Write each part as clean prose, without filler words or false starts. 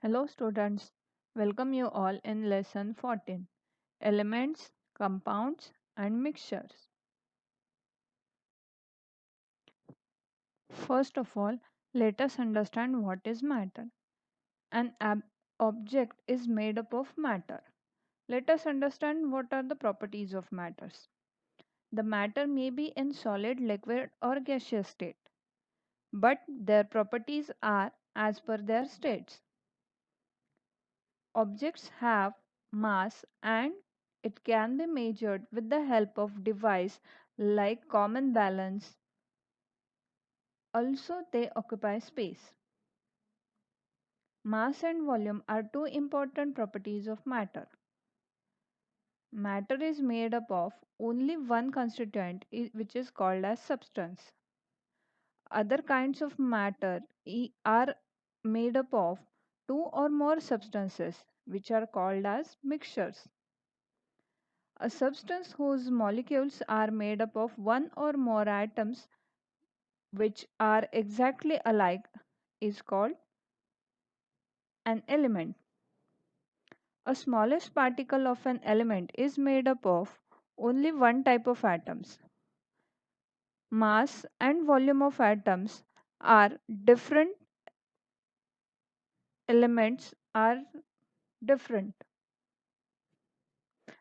Hello students, welcome you all in lesson 14, Elements, Compounds and Mixtures. First of all, let us understand what is matter. An object is made up of matter. Let us understand what are the properties of matters. The matter may be in solid, liquid or gaseous state, but their properties are as per their states. Objects have mass and it can be measured with the help of device like common balance. Also, they occupy space. Mass and volume are two important properties of matter. Matter is made up of only one constituent which is called as substance. Other kinds of matter are made up of two or more substances which are called as mixtures. A substance whose molecules are made up of one or more atoms which are exactly alike is called an element. A smallest particle of an element is made up of only one type of atoms. Mass and volume of atoms are different, elements are different.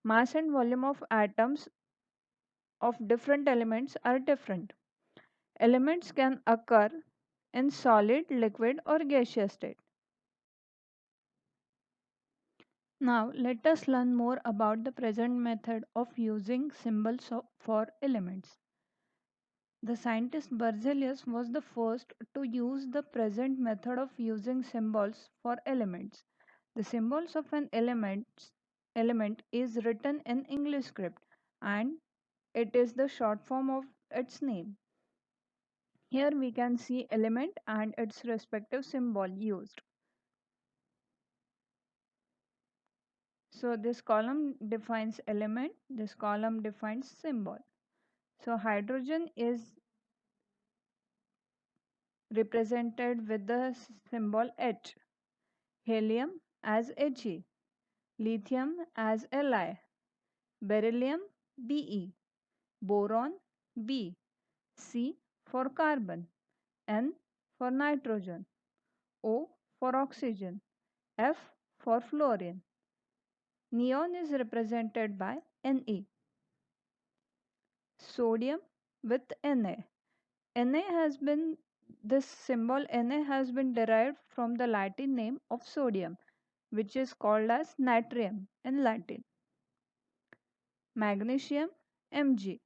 Mass and volume of atoms of different elements are different. Elements can occur in solid, liquid or gaseous state. Now let us learn more about the present method of using symbols for elements. The scientist Berzelius was the first to use the present method of using symbols for elements. The symbols of an element is written in English script and it is the short form of its name. Here we can see element and its respective symbol used. So this column defines element, this column defines symbol. So hydrogen is represented with the symbol H, helium as He, lithium as Li, beryllium Be, boron B, C for carbon, N for nitrogen, O for oxygen, F for fluorine. Neon is represented by Ne. Sodium with Na. Na has been this symbol Na has been derived from the Latin name of sodium, which is called as natrium in Latin. Magnesium Mg,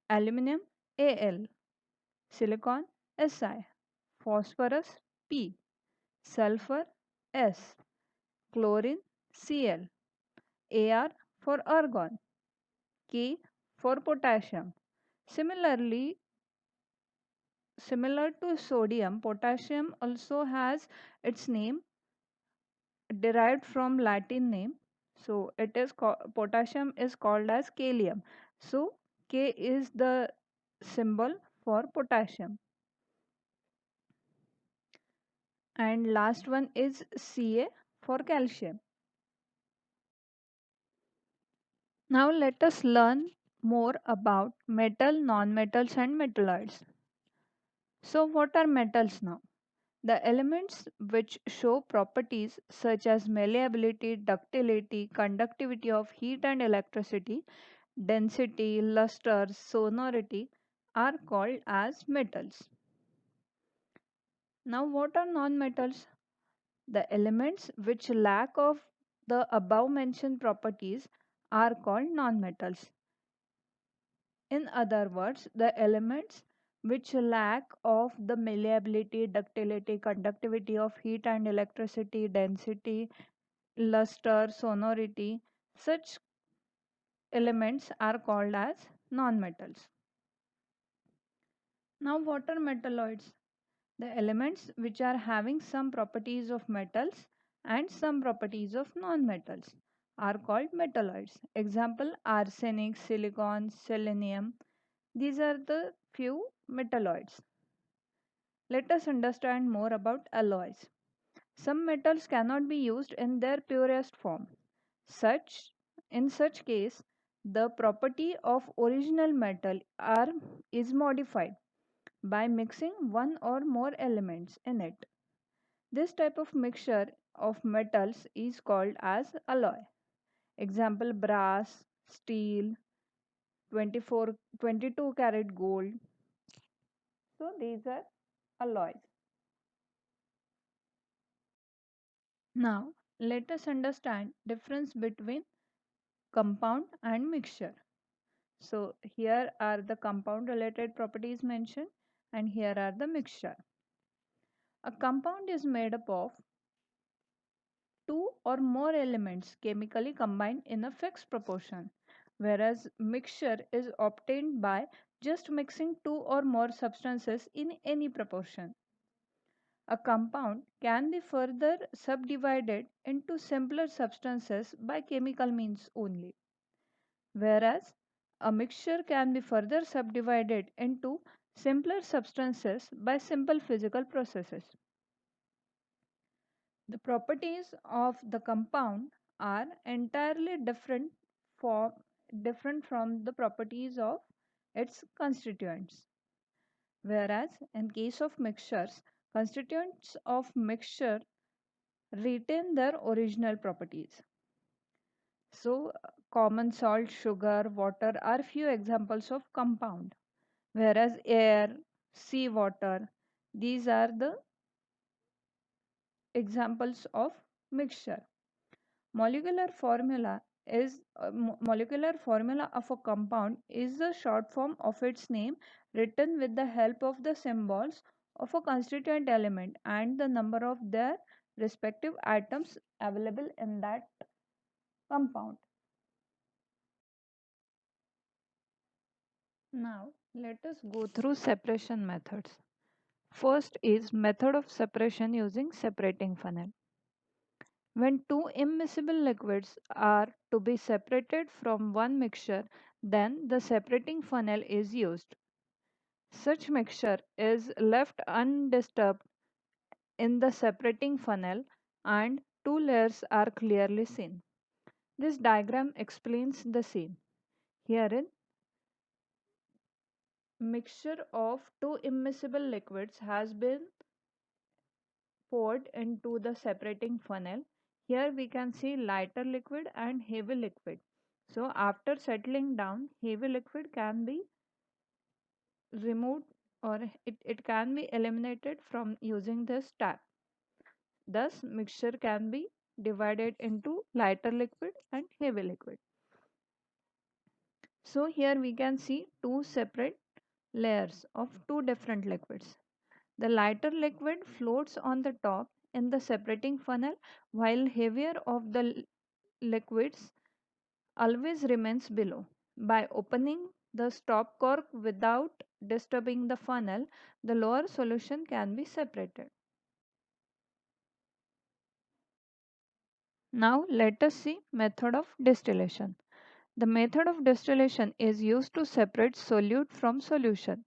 aluminum Al, silicon Si, phosphorus P, sulfur S, chlorine Cl, Ar for argon, K for potassium. Similarly, similar to sodium, potassium also has its name derived from Latin name. So it is potassium is called as kalium. So K is the symbol for potassium. And last one is Ca for calcium. Now let us learn more about metal, non-metals and metalloids. So what are metals now? The elements which show properties such as malleability, ductility, conductivity of heat and electricity, density, luster, sonority are called as metals. Now what are nonmetals? The elements which lack of the above mentioned properties are called nonmetals. In other words, the elements which lack of the malleability, ductility, conductivity of heat and electricity, density, luster, sonority, such elements are called as nonmetals. Now, what are metalloids? The elements which are having some properties of metals and some properties of nonmetals are called metalloids. Example, arsenic, silicon, selenium. These are the few metalloids. Let us understand more about alloys. Some metals cannot be used in their purest form. Such in such case, the property of original metal is modified by mixing one or more elements in it. This type of mixture of metals is called as alloy. Example: brass, steel, 24 22 karat gold. So these are alloys. Now let us understand difference between compound and mixture. So here are the compound related properties mentioned, and here are the mixture. A compound is made up of two or more elements chemically combined in a fixed proportion, whereas mixture is obtained by just mixing two or more substances in any proportion. A compound can be further subdivided into simpler substances by chemical means only, whereas a mixture can be further subdivided into simpler substances by simple physical processes. The properties of the compound are entirely for, different from the properties of its constituents. Whereas in case of mixtures, constituents of mixture retain their original properties. So, common salt, sugar, water are few examples of compound, whereas air, sea water, these are the examples of mixture. Molecular formula molecular formula of a compound is the short form of its name written with the help of the symbols of a constituent element and the number of their respective atoms available in that compound. Now let us go through separation methods. First is method of separation using separating funnel. When two immiscible liquids are to be separated from one mixture, then the separating funnel is used. Such mixture is left undisturbed in the separating funnel and two layers are clearly seen. This diagram explains the scene. Herein, mixture of two immiscible liquids has been poured into the separating funnel. Here we can see lighter liquid and heavy liquid. So after settling down, heavy liquid can be removed or it can be eliminated from using this tap. Thus mixture can be divided into lighter liquid and heavy liquid. So here we can see two separate layers of two different liquids. The lighter liquid floats on the top in the separating funnel, while heavier of the liquids always remains below. By opening the stop cork without disturbing the funnel, the lower solution can be separated. Now let us see method of distillation. The method of distillation is used to separate solute from solution.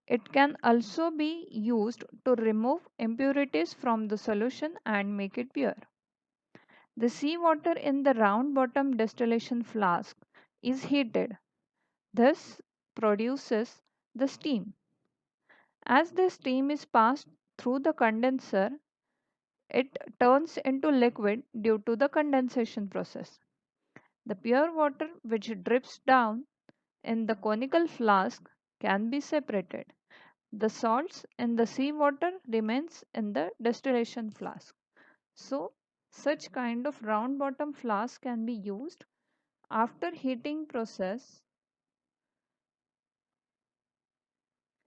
It can also be used to remove impurities from the solution and make it pure. The seawater in the round bottom distillation flask is heated. This produces the steam. As the steam is passed through the condenser, it turns into liquid due to the condensation process. The pure water which drips down in the conical flask can be separated. The salts in the seawater remains in the distillation flask. So such kind of round bottom flask can be used. After heating process,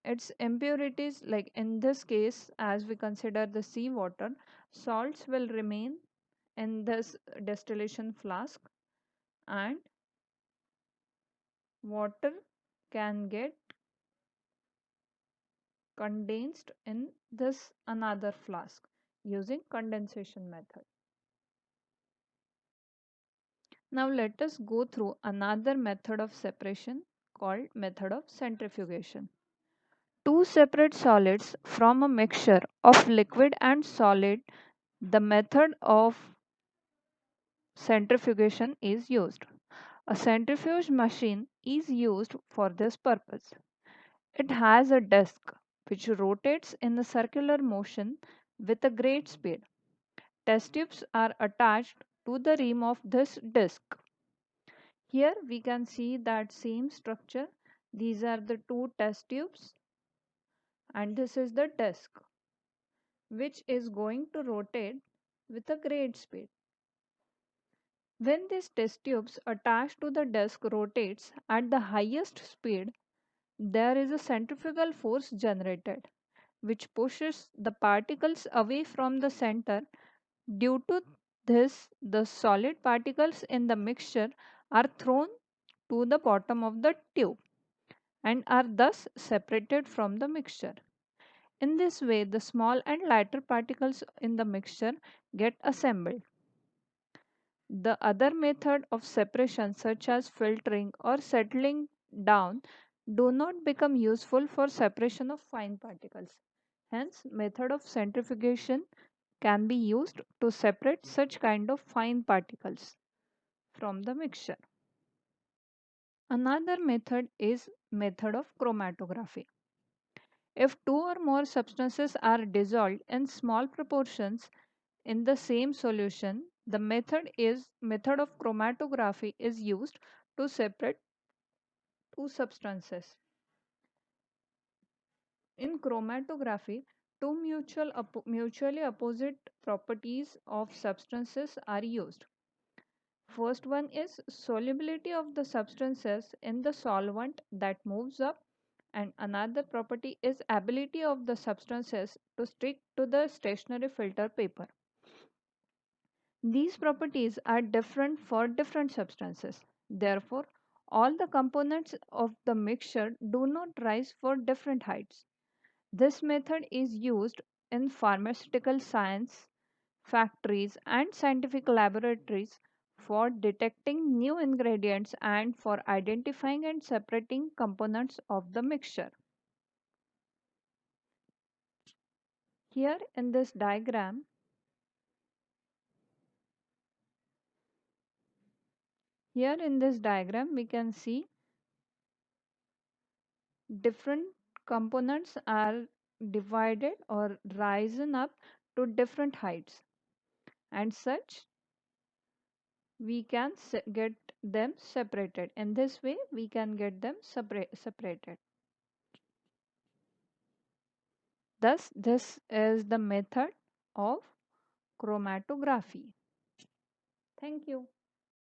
its impurities, like in this case as we consider the seawater, salts will remain in this distillation flask and water can get condensed in this another flask using condensation method. Now let us go through another method of separation called method of centrifugation. Two separate solids from a mixture of liquid and solid The method of centrifugation is used. A centrifuge machine is used for this purpose. It has a disk which rotates in a circular motion with a great speed. Test tubes are attached to the rim of this disk. Here we can see that same structure. These are the two test tubes and this is the disk which is going to rotate with a great speed. When this test tubes attached to the disk rotates at the highest speed, there is a centrifugal force generated which pushes the particles away from the center. Due to this, the solid particles in the mixture are thrown to the bottom of the tube and are thus separated from the mixture. In this way, the small and lighter particles in the mixture get assembled. The other method of separation, such as filtering or settling down, do not become useful for separation of fine particles. Hence, method of centrifugation can be used to separate such kind of fine particles from the mixture. Another method is method of chromatography. If two or more substances are dissolved in small proportions in the same solution, the method of chromatography is used to separate two substances. In chromatography, two mutually opposite properties of substances are used. First one is solubility of the substances in the solvent that moves up, and another property is ability of the substances to stick to the stationary filter paper. These properties are different for different substances. Therefore, all the components of the mixture do not rise for different heights. This method is used in pharmaceutical science, factories, and scientific laboratories for detecting new ingredients and for identifying and separating components of the mixture. Here in this diagram, we can see different components are divided or risen up to different heights, and such we can get them separated. In this way we can get them separated. Thus this is the method of chromatography. Thank you.